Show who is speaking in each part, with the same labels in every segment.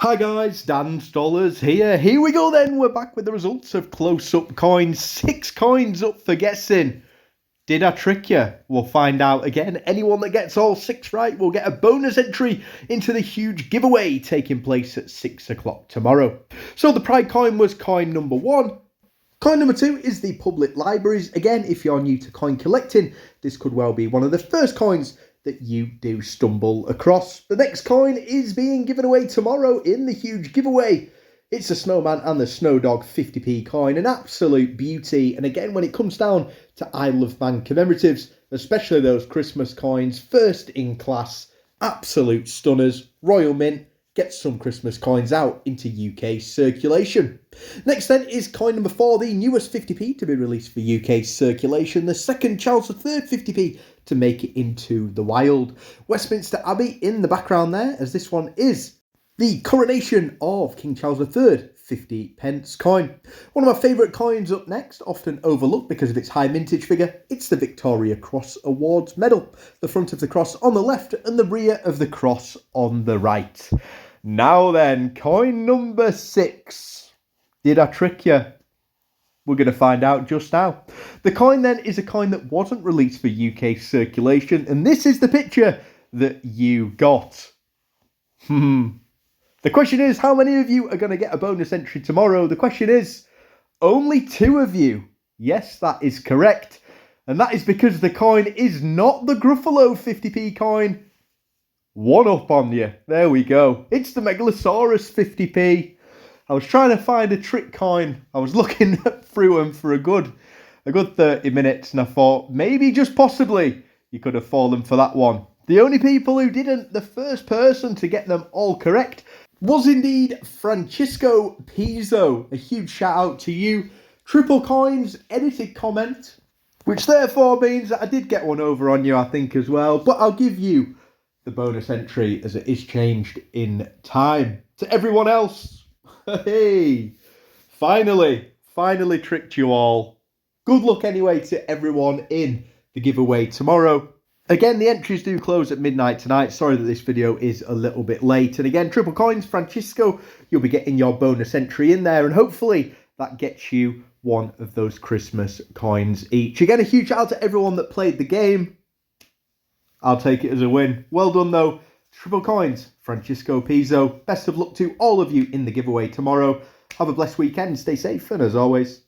Speaker 1: Hi guys, Dan Stollers here. Here we go then. We're back with the results of close-up coins. 6 coins up for guessing. Did I trick you? We'll find out again. Anyone that gets all 6 right will get a bonus entry into the huge giveaway taking place at 6 o'clock tomorrow. So the pride coin was coin number 1. Coin number 2 is the public libraries. Again, if you're new to coin collecting, this could well be one of the first coins that you do stumble across. The next coin is being given away tomorrow in the huge giveaway. It's a snowman and the snow dog 50p coin, an absolute beauty. And again, when it comes down to Isle of Man commemoratives, especially those Christmas coins, first in class, absolute stunners, Royal Mint. Get some Christmas coins out into UK circulation. Next then is coin number 4, the newest 50p to be released for UK circulation, the second Charles III 50p to make it into the wild. Westminster Abbey in the background there, as this one is the coronation of King Charles III 50 pence coin. One of my favourite coins up next, often overlooked because of its high mintage figure. It's the Victoria Cross Awards medal. The front of the cross on the left and the rear of the cross on the right. Now then, coin number 6. Did I trick you? We're going to find out just now. The coin then is a coin that wasn't released for UK circulation, and this is the picture that you got. The question is, how many of you are going to get a bonus entry tomorrow? The question is, only 2 of you. Yes, that is correct. And that is because the coin is not the Gruffalo 50p coin. One up on you. There we go. It's the Megalosaurus 50p. I was trying to find a trick coin. I was looking through them for a good 30 minutes, and I thought maybe, just possibly, you could have fallen for that one. The only people who didn't, the first person to get them all correct, was indeed Francisco Pizzo. A huge shout out to you. Triple coins, edited comment, which therefore means that I did get one over on you, I think, as well. But I'll give you the bonus entry as it is changed in time. To everyone else, hey, finally tricked you all. Good luck anyway to everyone in the giveaway tomorrow. Again, the entries do close at midnight tonight. Sorry that this video is a little bit late. And again, triple coins, Francisco, you'll be getting your bonus entry in there. And hopefully that gets you one of those Christmas coins each. Again, a huge shout out to everyone that played the game. I'll take it as a win. Well done though. Triple coins, Francisco Pizzo. Best of luck to all of you in the giveaway tomorrow. Have a blessed weekend. Stay safe. And as always,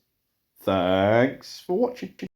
Speaker 1: thanks for watching.